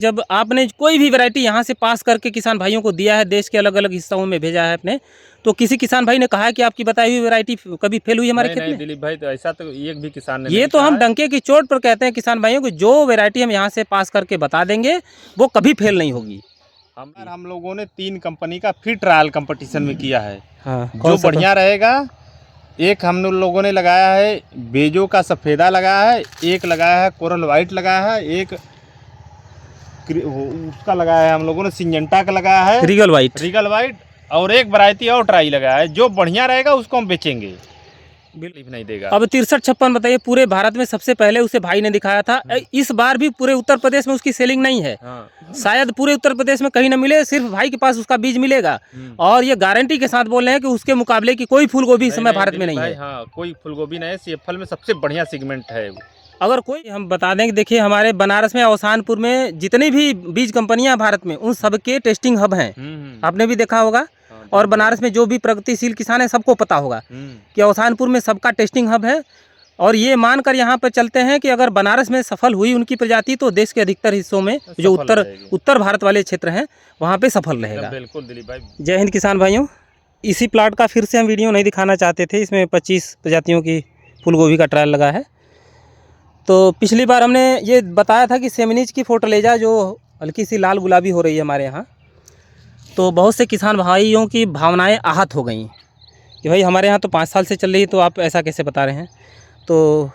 जब आपने कोई भी वैरायटी यहाँ से पास करके किसान भाइयों को दिया है, देश के अलग अलग हिस्सों में भेजा है अपने, तो किसी किसान भाई ने कहा है कि आपकी बताई हुई वैरायटी कभी फेल हुई हमारे खेत में? दिलीप भाई, तो ऐसा तो एक भी किसान ने ये नहीं तो कहा हम है। डंके की चोट पर कहते हैं किसान भाइयों को, जो वैरायटी हम यहाँ से पास करके बता देंगे वो कभी फेल नहीं होगी। हम लोगों ने 3 कंपनी का फिर ट्रायल कंपटीशन में किया है। हाँ, जो बढ़िया रहेगा, एक हम लोगों ने लगाया है बेजो का सफ़ेदा लगाया है, एक लगाया है कोरल वाइट लगाया है, एक उसका लगाया है हम लोगों ने सिंजेंटा का लगाया है रीगल वाइट, और एक वैरायटी और ट्राई लगाया है। जो बढ़िया रहेगा उसको हम बेचेंगे, बिल्कुल नहीं देगा। अब 6356 बताइए, पूरे भारत में सबसे पहले उसे भाई ने दिखाया था। इस बार भी पूरे उत्तर प्रदेश में उसकी सेलिंग नहीं है। शायद पूरे उत्तर प्रदेश में कहीं ना मिले, सिर्फ भाई के पास उसका बीज मिलेगा। और ये गारंटी के साथ बोल रहे हैं कि उसके मुकाबले की कोई फूलगोभी इस समय भारत में नहीं है। हाँ, कोई फूलगोभी नहीं है, सीएफएल में सबसे बढ़िया सेगमेंट है। अगर कोई हम बता दें कि देखिए हमारे बनारस में, अवसानपुर में जितनी भी बीज कंपनियां भारत में, उन सबके टेस्टिंग हब हैं। आपने भी देखा होगा। और बनारस में जो भी प्रगतिशील किसान है सबको पता होगा कि अवसानपुर में सबका टेस्टिंग हब है। और ये मानकर यहाँ पर चलते हैं कि अगर बनारस में सफल हुई उनकी प्रजाति, तो देश के अधिकतर हिस्सों में जो उत्तर भारत वाले क्षेत्र हैं वहाँ पे सफल रहेगा। बिल्कुल दिलीप भाई। जय हिंद किसान भाइयों। इसी प्लाट का फिर से हम वीडियो नहीं दिखाना चाहते थे। इसमें 25 प्रजातियों की फूलगोभी का ट्रायल लगा है। तो पिछली बार हमने ये बताया था कि सेमिनीज की फोर्टलेजा जो हल्की सी लाल गुलाबी हो रही है हमारे यहाँ, तो बहुत से किसान भाइयों की भावनाएं आहत हो गई कि भाई हमारे यहाँ तो 5 साल से चल रही है, तो आप ऐसा कैसे बता रहे हैं। तो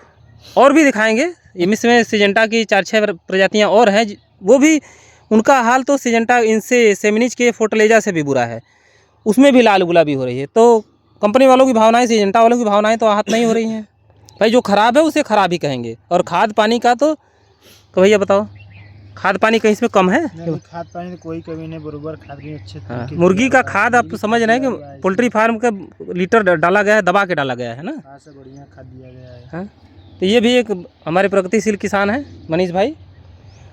और भी दिखाएंगे, इसमें सिजेंटा की 4-6 प्रजातियाँ और हैं, वो भी उनका हाल तो सिजेंटा इनसे सेमिनीज के फोर्टलेजा से भी बुरा है, उसमें भी लाल गुलाबी हो रही है। तो कंपनी वालों की भावनाएँ, सिजेंटा वालों की भावनाएँ तो आहत नहीं हो रही हैं। भाई जो ख़राब है उसे ख़राब ही कहेंगे। और खाद पानी का तो भैया बताओ, खाद पानी कहीं इसमें कम है? नहीं, खाद पानी में कोई कमी नहीं, बराबर खाद भी अच्छे। हाँ, मुर्गी का खाद आप तो समझ रहे हैं कि पोल्ट्री फार्म का लीटर डाला गया है, दबा के डाला गया है ना। हाँ, से बढ़िया खाद दिया गया है। हाँ, तो ये भी एक हमारे प्रगतिशील किसान हैं मनीष भाई।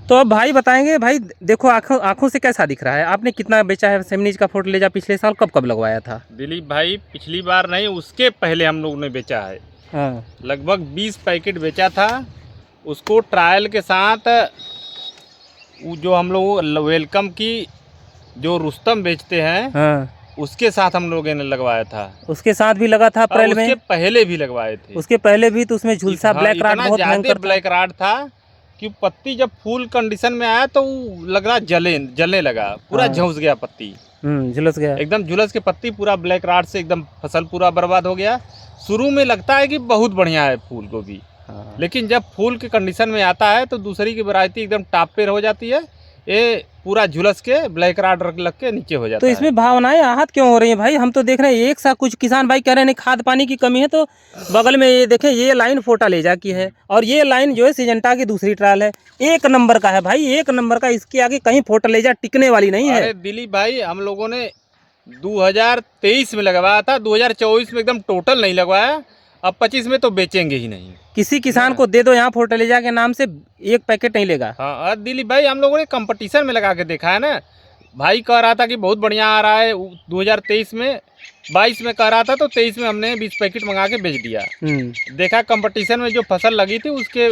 तो अब भाई बताएंगे, भाई देखो आँखों से कैसा दिख रहा है, आपने कितना बेचा है सेमिनीज का फोर्टलेजा पिछले साल, कब लगवाया था? दिलीप भाई, पिछली बार नहीं, उसके पहले हम लोग ने बेचा है। हाँ, लगभग 20 पैकेट बेचा था। उसको ट्रायल के साथ जो हम लोग वेलकम की जो रुस्तम बेचते हैं, हाँ, उसके साथ हम लोगों ने लगवाया था। उसके साथ भी लगा था अप्रैल में। उसके पहले भी लगवाए थे। उसके पहले भी तो उसमें झुलसा ब्लैक राड बहुत भयंकर ब्लैक राड था कि पत्ती जब फूल कंडीशन में आया तो लग रहा जलने लगा, पूरा झुलस गया पत्ती। झुलस गया एकदम, झुलस के पत्ती पूरा ब्लैक राड से एकदम फसल पूरा बर्बाद हो गया। शुरू में लगता है कि बहुत बढ़िया है फूल गोभी, लेकिन जब फूल के कंडीशन में आता है तो दूसरी की वैरायटी एकदम टॉप पे हो जाती है, ये पूरा झुलस के ब्लैक राड लग के नीचे हो जाता है। तो इसमें भावनाएं आहत क्यों हो रही हैं भाई? हम तो देख रहे हैं एक साथ कुछ किसान भाई कह रहे हैं खाद पानी की कमी है, तो बगल में ये देखें, ये लाइन फोर्टलेजा की है और ये लाइन जो है सिजेंटा की दूसरी ट्रायल है। 1 नंबर का है भाई, 1 नंबर का। इसके आगे कहीं फोर्टलेजा टिकने वाली नहीं है। अरे दिलीप भाई, हम लोगों ने 2023 में लगवाया था, 2024 में एकदम टोटल नहीं लगवाया। अब 25 में तो बेचेंगे ही नहीं। किसी किसान को दे दो यहाँ फोर्टलेजा के नाम से, 1 पैकेट नहीं लेगा। हाँ दिलीप भाई, हम लोगों ने कंपटीशन में लगा के देखा है ना। भाई कह रहा था कि बहुत बढ़िया आ रहा है 2023 में, 22 में कह रहा था, तो 23 में हमने 20 पैकेट मंगा के बेच दिया। देखा कंपटीशन में जो फसल लगी थी, उसके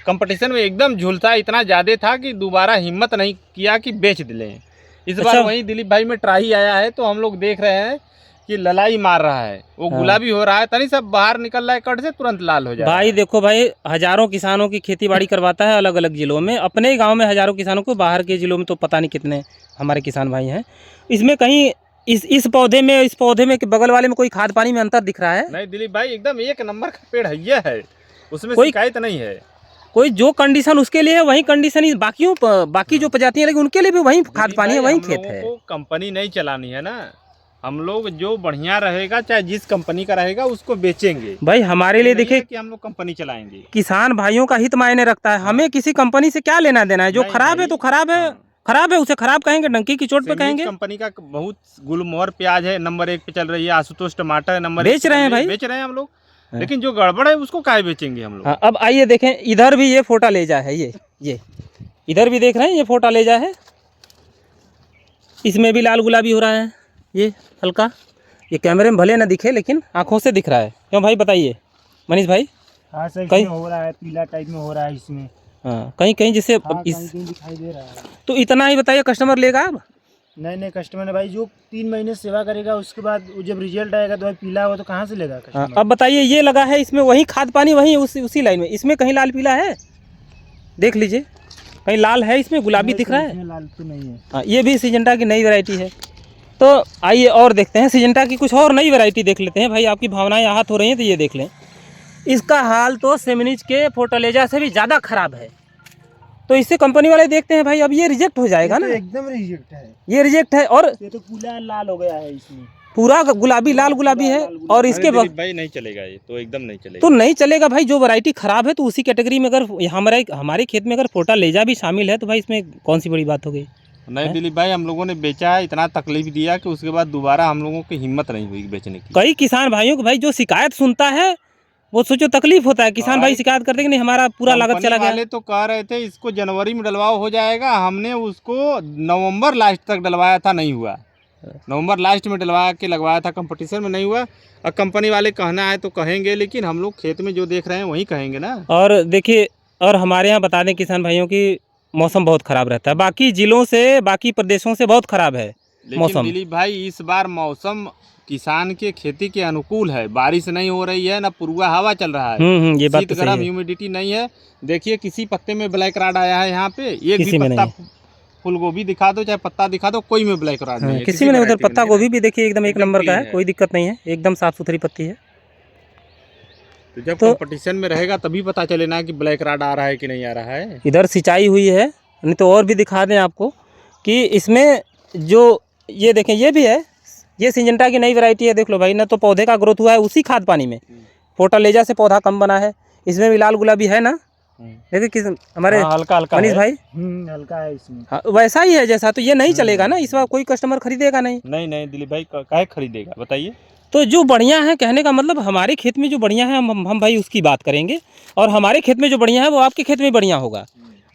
कंपटीशन में एकदम झुलसा इतना ज़्यादा था कि दोबारा हिम्मत नहीं किया कि बेच लें। इस बार वही दिलीप भाई में ट्राई आया है, तो हम लोग देख रहे हैं कि ललाई मार रहा है, वो गुलाबी हो रहा है, तनी सब बाहर निकल रहा है कट से, तुरंत लाल हो जाए। भाई देखो भाई, हजारों किसानों की खेती बाड़ी करवाता है अलग अलग जिलों में, अपने ही गांव में हजारों किसानों को, बाहर के जिलों में तो पता नहीं कितने हमारे किसान भाई हैं। इसमें कहीं इस पौधे में कि बगल वाले में कोई खाद पानी में अंतर दिख रहा है? नहीं दिलीप भाई, एकदम 1 नंबर का पेड़ है, उसमें कोई शिकायत नहीं है। कोई जो कंडीशन उसके लिए है वही कंडीशन ही बाकी जो प्रजातियां लगी उनके लिए भी वही खाद पानी है, वही खेत है। कंपनी नहीं चलानी है ना, हम लोग जो बढ़िया रहेगा, चाहे जिस कंपनी का रहेगा, उसको बेचेंगे भाई। हमारे लिए देखिए कि हम लोग कंपनी चलाएंगे, किसान भाइयों का हित मायने रखता है। हमें किसी कंपनी से क्या लेना देना है? जो खराब है तो खराब है, खराब है उसे खराब कहेंगे, डंकी की चोट पे कहेंगे। कंपनी का बहुत गुलमोहर प्याज है, नंबर 1 पे चल रही है। आशुतोष टमाटर नंबर बेच रहे हैं भाई, बेच रहे हैं हम लोग, लेकिन जो गड़बड़ है उसको काहे बेचेंगे हम लोग। हाँ, अब आइए देखें, इधर भी ये फोर्टलेजा है, ये इधर भी देख रहे हैं, ये फोर्टलेजा है। इसमें भी लाल गुलाबी हो रहा है, ये हल्का, ये कैमरे में भले ना दिखे लेकिन आंखों से दिख रहा है। क्यों भाई बताइए मनीष भाई? हाँ सर, इसमें हो रहा है, पीला टाइप में हो रहा है इसमें। हाँ, कहीं कहीं जैसे हाँ, इस कहीं दिखाई दे रहा है। तो इतना ही बताइए, कस्टमर लेगा अब? नहीं कस्टमर ने भाई जो 3 महीने सेवा करेगा उसके बाद वो जब रिजल्ट आएगा तो भाई पीला होगा तो कहाँ से लेगा हाँ, कस्टमर? अब बताइए, ये लगा है इसमें वही खाद पानी वही उसी लाइन में, इसमें कहीं लाल पीला है? देख लीजिए, कहीं लाल है इसमें, गुलाबी दिख रहा है? इसमें लाल तो नहीं है। हाँ, ये भी सिजेंटा की नई वैरायटी है। तो आइए और देखते हैं सिजेंटा की कुछ और नई वैरायटी देख लेते हैं। भाई आपकी भावनाएं आहत हो रही हैं तो ये देख लें। इसका हाल तो सेमिनिच के फोर्टलेजा से भी ज़्यादा खराब है। तो इससे कंपनी वाले देखते हैं भाई, अब ये रिजेक्ट हो जाएगा ये ना? तो एकदम रिजेक्ट है। ये रिजेक्ट है और ये तो पूरा लाल हो गया है इसमें। पूरा गुलाबी, लाल गुलाबी है। और इसके भाई नहीं चलेगा, ये तो एकदम नहीं चलेगा। तो नहीं चलेगा भाई, जो वैरायटी खराब है तो उसी कैटेगरी में अगर हमारे खेत में अगर फोर्टलेजा भी शामिल है तो भाई इसमें कौन सी बड़ी बात हो गई? नहीं दिलीप भाई, हम लोगों ने बेचा है, इतना तकलीफ दिया कि उसके बाद दोबारा हम लोगों की हिम्मत नहीं हुई बेचने की। कई किसान भाइयों को भाई जो शिकायत सुनता है वो सोचो तकलीफ होता है। किसान भाई शिकायत करते कि नहीं हमारा पूरा लागत चला गया। वाले तो कह रहे थे इसको जनवरी में डलवाओ हो जाएगा, हमने उसको नवंबर लास्ट तक डलवाया था, नहीं हुआ। नवंबर लास्ट में डलवा के लगवाया था, कंपटीशन में नहीं हुआ। और कंपनी वाले कहना है तो कहेंगे, लेकिन हम लोग खेत में जो देख रहे हैं वही कहेंगे ना। और देखिए, और हमारे यहाँ बता दें किसान भाइयों की मौसम बहुत ख़राब रहता है, बाकी ज़िलों से बाकी प्रदेशों से बहुत ख़राब है मौसम। दिलीप भाई इस बार मौसम किसान के खेती के अनुकूल है, बारिश नहीं हो रही है, ना पूर्वा हवा चल रहा है, ये बात तो शीत गर्म ह्यूमिडिटी नहीं है। देखिए किसी पत्ते में ब्लैक राड आया है यहाँ पे, एक भी पत्ता, फूल गोभी दिखा दो चाहे पत्ता दिखा दो, कोई में ब्लैक राड नहीं है, किसी में नहीं। उधर पत्ता गोभी भी देखिए एकदम एक नंबर का है, कोई दिक्कत नहीं है, एकदम साफ सुथरी पत्ती है। तो जब कंपटीशन में रहेगा तभी पता चले ना कि ब्लैक राड आ रहा है कि नहीं आ रहा है। इधर सिंचाई हुई है, नहीं तो और भी दिखा दें आपको कि इसमें जो ये देखें, ये भी है, ये सिजेंटा की नई वैरायटी है। देख लो भाई, ना तो पौधे का ग्रोथ हुआ है उसी खाद पानी में, फोर्टलेजा से पौधा कम बना है। इसमें भी लाल गुलाबी है ना, देखिए किस हमारे हल्का हल्का मनीष भाई, हल्का है इसमें। हाँ, वैसा ही है जैसा। तो ये नहीं चलेगा ना, इस बार कोई कस्टमर खरीदेगा नहीं। नहीं दिलीप भाई, काहे खरीदेगा बताइए। तो जो बढ़िया है, कहने का मतलब हमारे खेत में जो बढ़िया है हम भाई उसकी बात करेंगे, और हमारे खेत में जो बढ़िया है वो आपके खेत में बढ़िया होगा।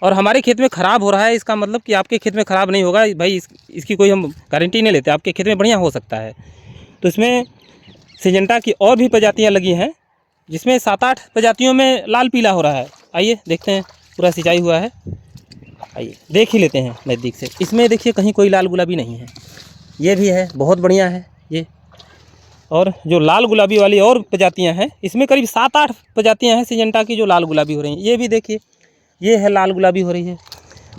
और हमारे खेत में ख़राब हो रहा है, इसका मतलब कि आपके खेत में ख़राब नहीं होगा भाई, इसकी कोई हम गारंटी नहीं लेते। आपके खेत में बढ़िया हो सकता है। तो इसमें सिजेंटा की और भी प्रजातियां लगी हैं, जिसमें 7-8 प्रजातियों में लाल पीला हो रहा है। आइए देखते हैं, पूरा सिंचाई हुआ है, आइए देख ही लेते हैं नज़दीक से। इसमें देखिए कहीं कोई लाल गुलाबी नहीं है, ये भी है, बहुत बढ़िया है ये। और जो लाल गुलाबी वाली और प्रजातियां हैं, इसमें करीब 7-8 प्रजातियां हैं सिजेंटा की जो लाल गुलाबी हो रही हैं। ये भी देखिए, ये है लाल गुलाबी हो रही है।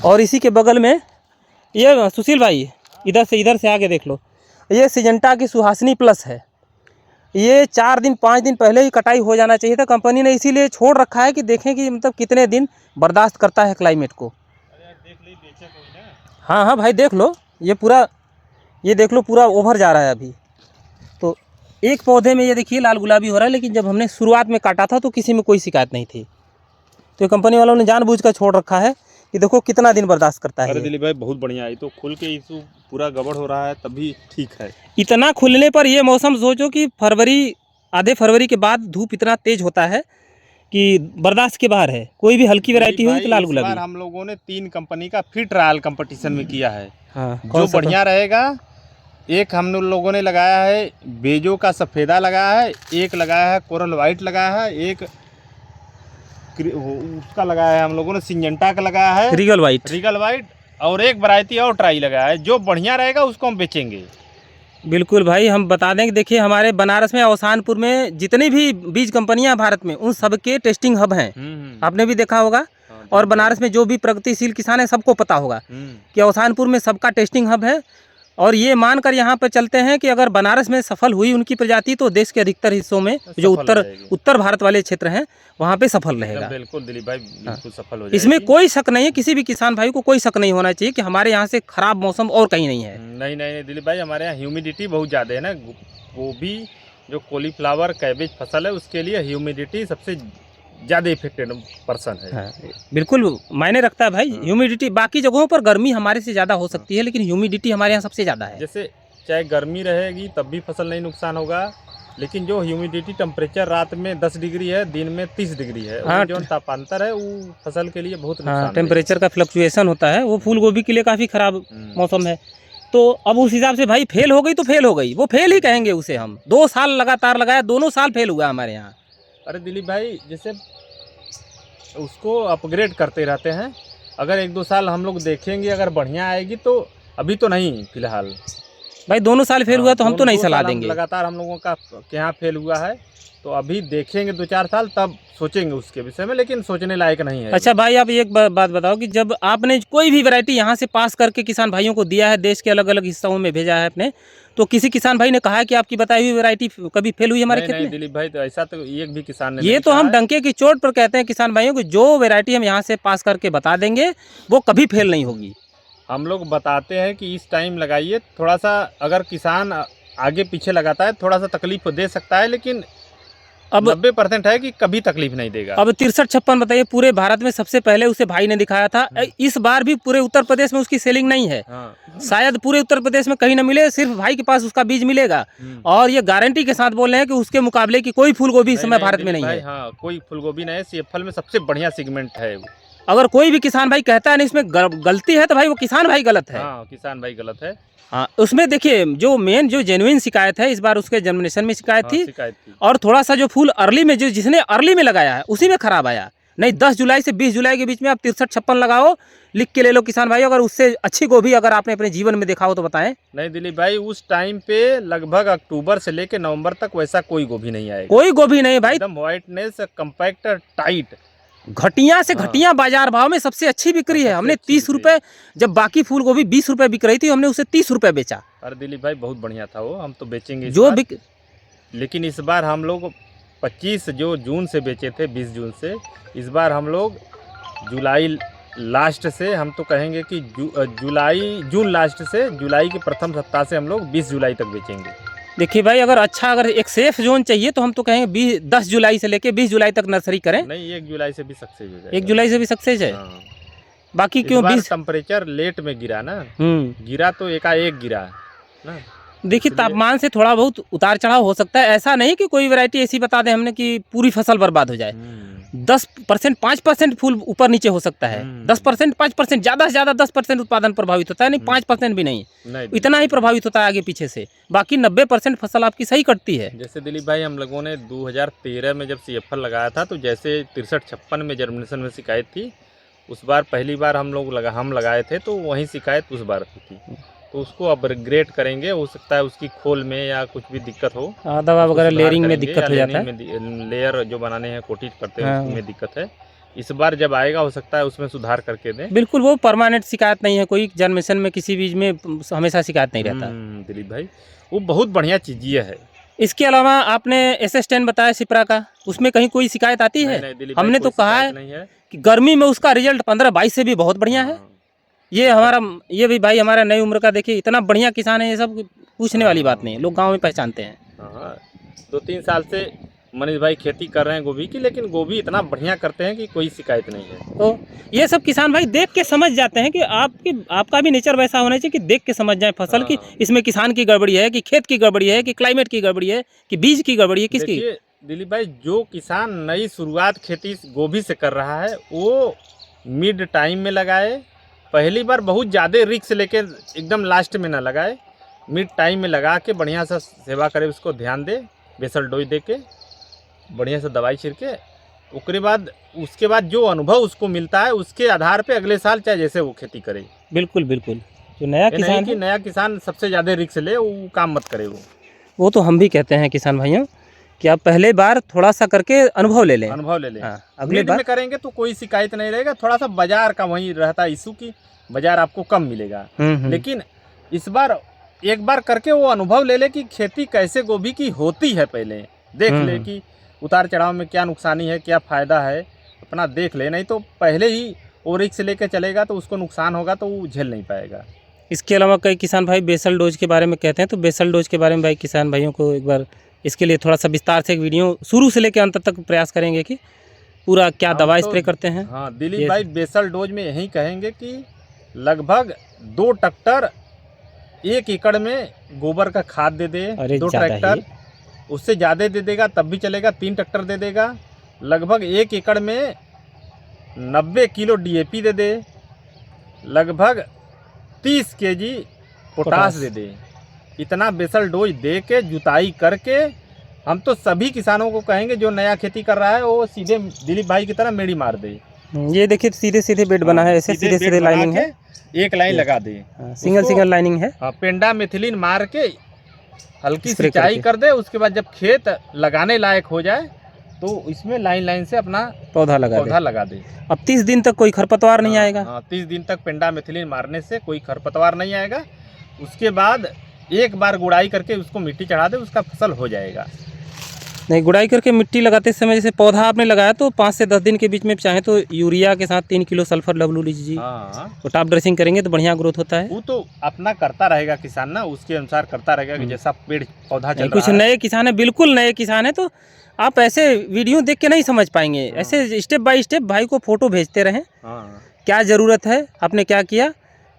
और इसी के बगल में ये सुशील भाई, इधर से आगे देख लो, ये सिजेंटा की सुहासिनी प्लस है। ये 4 दिन 5 दिन पहले ही कटाई हो जाना चाहिए था, कंपनी ने इसीलिए छोड़ रखा है कि देखें कि मतलब कितने दिन बर्दाश्त करता है क्लाइमेट को। हाँ भाई देख लो, ये पूरा, ये देख लो पूरा ओवर जा रहा है अभी। तो एक पौधे में ये देखिए लाल गुलाबी हो रहा है, लेकिन जब हमने शुरुआत में काटा था तो किसी में कोई शिकायत नहीं थी। तो कंपनी वालों ने जानबूझकर छोड़ रखा है कि देखो कितना दिन बर्दाश्त करता है। अरे दिलीप भाई बहुत बढ़िया है, तो खुल के इस पूरा गड़बड़ हो रहा है तभी ठीक है। इतना खुलने पर ये मौसम सोचो कि आधे फरवरी के बाद धूप इतना तेज होता है कि बर्दाश्त के बाहर है। कोई भी हल्की वैरायटी हुई तो लाल गुलाबी। हम लोगों ने 3 कंपनी का फिर ट्रायल कंपटीशन में किया है। हाँ, जो बढ़िया रहेगा, एक हम लोगों ने लगाया है बेजो का सफ़ेदा लगाया है, एक लगाया है कोरल वाइट लगाया है, एक उसका लगाया है हम लोगों ने सिंजेंटा का लगाया है, रीगल वाइट, और एक वैरायटी और ट्राई लगाया है। जो बढ़िया रहेगा उसको हम बेचेंगे। बिल्कुल भाई, हम बता दें कि देखिए हमारे बनारस में अवसानपुर में जितनी भी बीज कंपनियां भारत में, उन सबके टेस्टिंग हब हैं। आपने भी देखा होगा। और बनारस में जो भी प्रगतिशील किसान है सबको पता होगा कि अवसानपुर में सबका टेस्टिंग हब है। और ये मानकर यहाँ पर चलते हैं कि अगर बनारस में सफल हुई उनकी प्रजाति तो देश के अधिकतर हिस्सों में जो उत्तर भारत वाले क्षेत्र हैं वहाँ पे सफल रहेगा। बिल्कुल दिलीप भाई, बिल्कुल सफल हो जाएगी। इसमें कोई शक नहीं है, किसी भी किसान भाई को कोई शक नहीं होना चाहिए कि हमारे यहाँ से खराब मौसम और कहीं नहीं है। नहीं दिलीप भाई, हमारे यहाँ ह्यूमिडिटी बहुत ज़्यादा है ना। गोभी जो कॉलीफ्लावर कैबेज फसल है उसके लिए ह्यूमिडिटी सबसे ज़्यादा इफेक्टेड पर्सन है। हाँ, बिल्कुल मायने रखता है भाई। ह्यूमिडिटी बाकी जगहों पर गर्मी हमारे से ज़्यादा हो सकती है, लेकिन ह्यूमिडिटी हमारे यहाँ सबसे ज़्यादा है। जैसे चाहे गर्मी रहेगी तब भी फसल नहीं नुकसान होगा, लेकिन जो ह्यूमिडिटी टेम्परेचर रात में 10 डिग्री है, दिन में 30 डिग्री है, हाँ, जो तापांतर है वो फसल के लिए बहुत नुकसान है। टेम्परेचर का फ्लक्चुएशन होता है, वो फूल गोभी के लिए काफ़ी ख़राब मौसम है। तो अब उस हिसाब से भाई फेल हो गई तो फेल हो गई, वो फेल ही कहेंगे उसे हम। 2 साल लगातार लगाया, दोनों साल फेल हुआ हमारे यहाँ। अरे दिलीप भाई, जैसे उसको अपग्रेड करते रहते हैं। अगर 1-2 साल हम लोग देखेंगे, अगर बढ़िया आएगी तो, अभी तो नहीं फिलहाल। भाई दोनों साल फेल हुआ तो हम तो नहीं सलाह देंगे। लगातार हम लोगों का यहाँ फेल हुआ है, तो अभी देखेंगे 2-4 साल, तब सोचेंगे उसके विषय में, लेकिन सोचने लायक नहीं है। अच्छा भाई, आप एक बात बताओ कि जब आपने कोई भी वैरायटी यहाँ से पास करके किसान भाइयों को दिया है, देश के अलग अलग हिस्सों में भेजा है अपने, तो किसी किसान भाई ने कहा है कि आपकी बताई हुई वैरायटी कभी फेल हुई हमारे खेत में? दिलीप भाई, तो ऐसा तो एक भी किसान ने ये तो हम डंके की चोट पर कहते हैं किसान भाइयों को, जो वैरायटी हम यहाँ से पास करके बता देंगे वो कभी फेल नहीं होगी। हम लोग बताते हैं कि इस टाइम लगाइए, थोड़ा सा अगर किसान आगे पीछे लगाता है थोड़ा सा तकलीफ दे सकता है, लेकिन अब 90% है कि कभी तकलीफ नहीं देगा। अब 63-56 बताइए, पूरे भारत में सबसे पहले उसे भाई ने दिखाया था। इस बार भी पूरे उत्तर प्रदेश में उसकी सेलिंग नहीं है। शायद पूरे उत्तर प्रदेश में कहीं ना मिले, सिर्फ भाई के पास उसका बीज मिलेगा। और ये गारंटी के साथ बोल रहे हैं कि उसके मुकाबले की कोई फूलगोभी इस समय भारत में नहीं है। हाँ, कोई फूलगोभी नहीं है, सीएफएल में सबसे बढ़िया सेगमेंट है। अगर कोई भी किसान भाई कहता है ना इसमें गलती है, तो भाई वो किसान भाई गलत है। हाँ, किसान भाई गलत है। हाँ, उसमें देखिए जो मेन जो जेन्युइन शिकायत है, इस बार उसके जर्मिनेशन में शिकायत थी। और थोड़ा सा जो फूल अर्ली में, जो जिसने अर्ली में लगाया है उसी में खराब आया। नहीं, 10 जुलाई से 20 जुलाई के बीच में आप 63-56 लगाओ, लिख के ले लो किसान भाई। अगर उससे अच्छी गोभी अगर आपने अपने जीवन में देखा हो तो बताएं। नहीं दिलीप भाई, उस टाइम पे लगभग अक्टूबर से लेके नवंबर तक वैसा कोई गोभी नहीं आएगा। कोई गोभी नहीं भाई, एकदम व्हाइटनेस, कम्पैक्ट, टाइट, घटिया से घटिया बाजार भाव में सबसे अच्छी बिक्री है। हमने 30 रुपए, जब बाकी फूल गोभी 20 रुपए बिक रही थी, हमने उसे 30 रुपए बेचा। अरे दिलीप भाई, बहुत बढ़िया था वो, हम तो बेचेंगे जो लेकिन इस बार हम लोग 25 जो जून से बेचे थे, 20 जून से, इस बार हम लोग जुलाई लास्ट से, हम तो कहेंगे कि जून लास्ट से जुलाई के प्रथम सप्ताह से हम लोग 20 जुलाई तक बेचेंगे। देखिए भाई, अगर अच्छा, अगर एक सेफ जोन चाहिए तो हम तो कहेंगे 10 जुलाई से लेके 20 जुलाई तक नर्सरी करें। नहीं, 1 जुलाई से भी सक्सेस हो जाएगा। 1 जुलाई से भी सक्सेस है। हाँ। बाकी क्यों 20 टेम्परेचर लेट में गिरा ना, गिरा तो एकाएक गिरा ना। देखिए तापमान से थोड़ा बहुत उतार चढ़ाव हो सकता है। ऐसा नहीं कि कोई वैरायटी ऐसी बता दें हमने कि पूरी फसल बर्बाद हो जाए। 10%, 5% फूल ऊपर नीचे हो सकता है। 10%, 5%, ज़्यादा से ज़्यादा 10% उत्पादन प्रभावित होता है, नहीं 5% भी नहीं, इतना ही प्रभावित होता है आगे पीछे से। बाकी 90% फसल आपकी सही कटती है। जैसे दिलीप भाई, हम लोगों ने 2013 में जब सीएफएल लगाया था, तो जैसे 63-56 में जर्मिनेशन में शिकायत थी, उस बार पहली बार हम लगाए थे, तो वही शिकायत उस बार थी। तो उसको अपग्रेड करेंगे, हो सकता है उसकी खोल में या कुछ भी दिक्कत हो, दवा वगैरह लेयरिंग में दिक्कत हो जाता है, लेयर जो बनाने हैं कोटिंग करते हैं उसमें दिक्कत है। इस बार जब आएगा हो सकता है उसमें सुधार करके दें। बिल्कुल, वो परमानेंट शिकायत नहीं है, कोई जर्मिनेशन में किसी बीज में हमेशा शिकायत नहीं रहता। दिलीप भाई, वो बहुत बढ़िया चीज ये है। इसके अलावा आपने SS10 बताया सिप्रा का, उसमें कहीं कोई शिकायत आती है? हमने तो कहा है कि गर्मी में उसका रिजल्ट 15-22 से भी बहुत बढ़िया है। ये भी भाई हमारा नई उम्र का, देखिए इतना बढ़िया किसान है, ये सब पूछने वाली बात नहीं है, लोग गांव में पहचानते हैं। 2-3 साल से मनीष भाई खेती कर रहे हैं गोभी की, लेकिन गोभी इतना बढ़िया करते हैं कि कोई शिकायत नहीं है। तो ये सब किसान भाई देख के समझ जाते हैं कि आपका भी नेचर वैसा होना चाहिए कि देख के समझ जाए फसल की, इसमें किसान की गड़बड़ी है कि खेत की गड़बड़ी है कि क्लाइमेट की गड़बड़ी है कि बीज की गड़बड़ी है, किसकी? दिलीप भाई, जो किसान नई शुरुआत खेती गोभी से कर रहा है, वो मिड टाइम में लगाए। पहली बार बहुत ज़्यादा रिस्क लेके एकदम लास्ट में ना लगाए, मिड टाइम में लगा के बढ़िया सा सेवा करे, उसको ध्यान दे, बेसल डोज दे के बढ़िया से दवाई छिड़के, उसके बाद जो अनुभव उसको मिलता है, उसके आधार पे अगले साल चाहे जैसे वो खेती करे। बिल्कुल बिल्कुल, जो नया किसान सबसे ज़्यादा रिस्क ले, वो काम मत करे। वो तो हम भी कहते हैं किसान भाइयों कि आप पहले बार थोड़ा सा करके अनुभव ले लें। अगले बार में करेंगे तो कोई शिकायत नहीं रहेगा। थोड़ा सा बाजार का वही रहता है इशू की बाजार आपको कम मिलेगा, लेकिन इस बार एक बार करके वो अनुभव ले ले कि खेती कैसे गोभी की होती है, पहले देख ले कि उतार चढ़ाव में क्या नुकसानी है, क्या फ़ायदा है, अपना देख ले। नहीं तो पहले ही वो रिस्क लेके चलेगा तो उसको नुकसान होगा तो वो झेल नहीं पाएगा। इसके अलावा कई किसान भाई बेसल डोज के बारे में कहते हैं, तो बेसल डोज के बारे में भाई किसान भाइयों को एक बार इसके लिए थोड़ा सा विस्तार से एक वीडियो शुरू से लेकर अंत तक प्रयास करेंगे कि पूरा क्या दवा स्प्रे करते हैं। हाँ दिलीप भाई, बेसल डोज में यही कहेंगे कि लगभग 2 ट्रैक्टर 1 एकड़ में गोबर का खाद दे दे। 2 ट्रैक्टर, उससे ज़्यादा दे देगा तब भी चलेगा, 3 ट्रैक्टर दे देगा। लगभग 1 एकड़ में 90 किलो DAP दे दे, लगभग 30 kg पोटास दे दे। इतना बेसल डोज दे के जुताई करके हम तो सभी किसानों को कहेंगे जो नया खेती कर रहा है वो सीधे दिलीप भाई की तरह मेड़ी मार दे। ये देखिए सीधे सीधे बेड बना है, ऐसे सीधे सीधे बेड बना लाइनिंग है, के एक लाइन लगा दी, सिंगल उसको- सिंगल लाइनिंग है। पेंडा मिथिलीन मार के हल्की स्प्रे सिंचाई करके। कर दे, उसके बाद जब खेत लगाने लायक हो जाए तो इसमें लाइन लाइन से अपना पौधा लगा पौधा दे। लगा दे। अब 30 दिन तक कोई खरपतवार नहीं आएगा। हाँ, 30 दिन तक पेंडा मिथिलीन मारने से कोई खरपतवार नहीं आएगा। उसके बाद एक बार गुड़ाई करके उसको मिट्टी चढ़ा दे, उसका फसल हो जाएगा। नहीं, गुड़ाई करके मिट्टी लगाते समय जैसे पौधा आपने लगाया तो 5 से 10 दिन के बीच में चाहे तो यूरिया के साथ 3 किलो सल्फर डब्ल्यू लीजिए, हाँ, तो टॉप ड्रेसिंग करेंगे तो बढ़िया ग्रोथ होता है। वो तो अपना करता रहेगा किसान ना, उसके अनुसार करता रहेगा कि जैसा पेड़ पौधा चल कुछ रहा है। नए किसान है, बिल्कुल नए किसान है, तो आप ऐसे वीडियो देख के नहीं समझ पाएंगे। हाँ। ऐसे स्टेप बाय स्टेप भाई को फोटो भेजते रहें, हाँ, क्या ज़रूरत है, आपने क्या किया,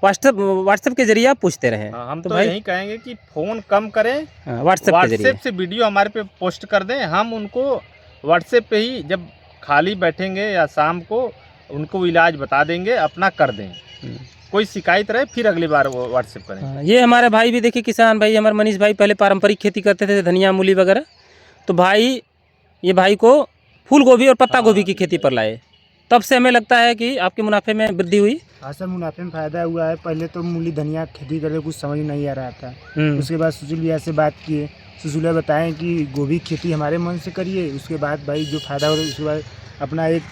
व्हाट्सएप के जरिए आप पूछते रहें। हाँ, हम तो तो भाई यही कहेंगे कि फोन कम करें, व्हाट्सएप के जरिए। व्हाट्सएप से वीडियो हमारे पे पोस्ट कर दें, हम उनको व्हाट्सएप पे ही जब खाली बैठेंगे या शाम को उनको इलाज बता देंगे, अपना कर दें। कोई शिकायत रहे फिर अगली बार वो व्हाट्सएप करें। हाँ, ये हमारे भाई भी देखिए किसान भाई, हमारे मनीष भाई पहले पारंपरिक खेती करते थे, धनिया मूली वगैरह, तो भाई ये भाई को फूल गोभी और पत्ता गोभी की खेती पर लाए, तब से हमें लगता है कि आपके मुनाफे में वृद्धि हुई। हाँ सर, मुनाफे में फ़ायदा हुआ है। पहले तो मूली धनिया खेती करके कुछ समझ नहीं आ रहा था। उसके बाद सुशील भैया से बात किए, सुशील भैया बताएं कि गोभी खेती हमारे मन से करिए। उसके बाद भाई जो फ़ायदा हो रहा है, उसके बाद अपना एक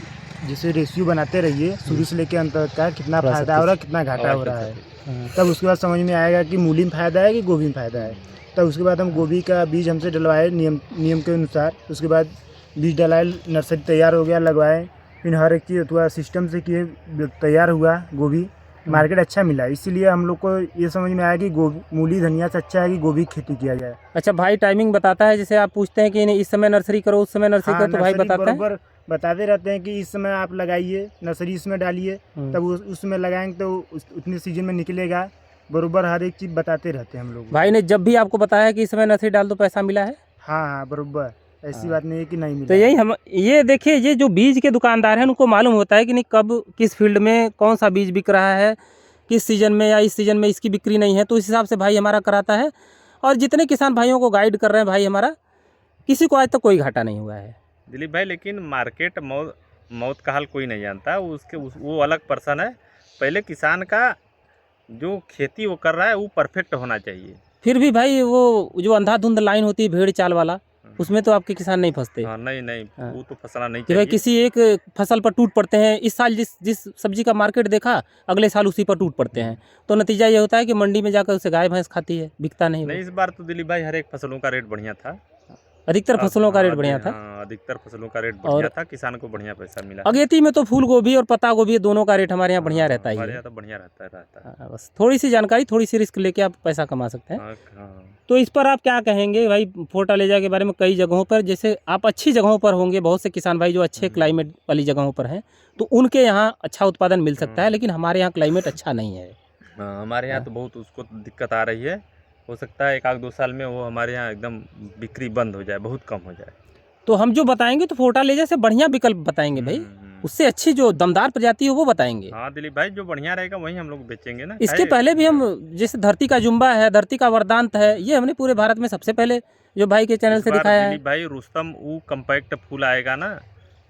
जैसे रेशियो बनाते रहिए, शुरू से लेकर अंत तक का कितना फ़ायदा हो रहा है, कितना घाटा हो रहा है। तब उसके बाद समझ में आएगा कि मूली में फ़ायदा है कि गोभी में फ़ायदा है। तब उसके बाद हम गोभी का बीज हमसे डलवाए नियम के अनुसार। उसके बाद बीज डलाए, नर्सरी तैयार हो गया, लगवाए, फिर हर एक चीज़ थोड़ा सिस्टम से किए, तैयार हुआ गोभी, मार्केट अच्छा मिला। इसीलिए हम लोग को ये समझ में आया कि मूली धनिया से अच्छा है कि गोभी खेती किया जाए। अच्छा, भाई टाइमिंग बताता है, जैसे आप पूछते हैं कि इस समय नर्सरी करो, उस समय नर्सरी करो, तो भाई बताता है, बराबर बताते रहते हैं कि इस समय आप लगाइए, नर्सरी इसमें डालिए, तब उसमें लगाएंगे तो उतने सीजन में निकलेगा। बराबर हर एक चीज़ बताते रहते हैं हम लोग। भाई ने जब भी आपको बताया कि इस समय नर्सरी डाल दो, पैसा मिला है। हाँ हाँ, बराबर, ऐसी हाँ। बात नहीं है कि नहीं मिला। तो यही हम ये देखिए, ये जो बीज के दुकानदार हैं उनको मालूम होता है कि नहीं कब किस फील्ड में कौन सा बीज बिक रहा है, किस सीज़न में या इस सीज़न में इसकी बिक्री नहीं है, तो इस हिसाब से भाई हमारा कराता है। और जितने किसान भाइयों को गाइड कर रहे हैं भाई हमारा, किसी को आज तक कोई घाटा नहीं हुआ है दिलीप भाई। लेकिन मार्केट मौत का हाल कोई नहीं जानता, वो अलग पर्सन है। पहले किसान का जो खेती वो कर रहा है वो परफेक्ट होना चाहिए। फिर भी भाई वो जो अंधाधुंध लाइन होती है भेड़ चाल वाला, उसमें तो आपके किसान नहीं फंसते। हाँ, नहीं, हाँ। वो तो फंसना नहीं कि भाई चाहिए। किसी एक फसल पर टूट पड़ते हैं, इस साल जिस सब्जी का मार्केट देखा, अगले साल उसी पर टूट पड़ते हैं, तो नतीजा ये होता है कि मंडी में जाकर उसे गाय भैंस खाती है, बिकता नहीं। नहीं, इस बार तो दिलीप भाई हर एक फसलों का रेट बढ़िया था, अधिकतर फसलों का रेट बढ़िया था। हाँ, अधिकतर फसलों का रेट बढ़िया था, किसान को बढ़िया पैसा मिला। अगेती में तो फूल गोभी और पत्ता गोभी दोनों का रेट हमारे यहाँ बढ़िया रहता ही हमारे है। यहाँ तो बढ़िया रहता है। हाँ, बस थोड़ी सी जानकारी, थोड़ी सी रिस्क लेके आप पैसा कमा सकते हैं। हाँ। तो इस पर आप क्या कहेंगे भाई, फोर्टालेजा के बारे में? कई जगहों पर, जैसे आप अच्छी जगहों पर होंगे, बहुत से किसान भाई जो अच्छे क्लाइमेट वाली जगहों पर हैं, तो उनके यहाँ अच्छा उत्पादन मिल सकता है, लेकिन हमारे यहाँ क्लाइमेट अच्छा नहीं है। हाँ, हमारे यहाँ तो बहुत उसको दिक्कत आ रही है। हो सकता है 1-2 साल में वो हमारे यहाँ एकदम बिक्री बंद हो जाए, बहुत कम हो जाए। तो हम जो बताएंगे तो फोर्टालेजा से बढ़िया विकल्प बताएंगे भाई, उससे अच्छी जो दमदार प्रजाति हो वो बताएंगे। हाँ दिलीप भाई, जो बढ़िया रहेगा वही हम लोग बेचेंगे ना। इसके पहले भी हम, जैसे धरती का जुम्बा है, धरती का वरदांत है, ये हमने पूरे भारत में सबसे पहले जो भाई के चैनल से दिखाया है। दिलीप भाई, रुस्तम वो कम्पैक्ट फूल आएगा ना,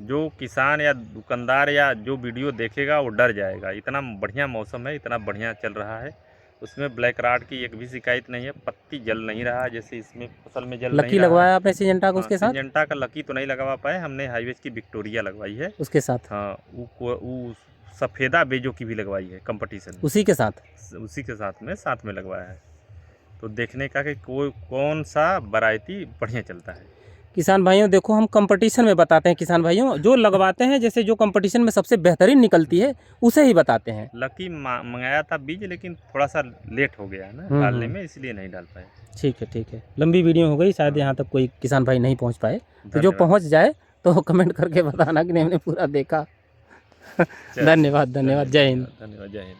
जो किसान या दुकानदार या जो वीडियो देखेगा वो डर जाएगा। इतना बढ़िया मौसम है, इतना बढ़िया चल रहा है, उसमें ब्लैक राट की एक भी शिकायत नहीं है, पत्ती जल नहीं रहा जैसे इसमें फसल में जल लकी लगवाया आपने सिंजेंटा को उसके साथ? सिंजेंटा का लकी तो नहीं लगवा पाए, हमने हाईवेज की विक्टोरिया लगवाई है उसके साथ। हाँ, वो सफ़ेदा बेजो की भी लगवाई है कंपटीशन उसी के साथ में साथ में लगवाया है। तो देखने का कि कौन सा वैरायटी बढ़िया चलता है। किसान भाइयों देखो, हम कंपटीशन में बताते हैं किसान भाइयों, जो लगवाते हैं, जैसे जो कंपटीशन में सबसे बेहतरीन निकलती है उसे ही बताते हैं। लकी मंगाया था बीज, लेकिन थोड़ा सा लेट हो गया ना डालने में, इसलिए नहीं डाल पाए। ठीक है, लंबी वीडियो हो गई, शायद यहाँ तक कोई किसान भाई नहीं पहुँच पाए, तो जो पहुँच जाए तो कमेंट करके बताना कि हमने पूरा देखा। धन्यवाद, जय हिंद। धन्यवाद, जय हिंद।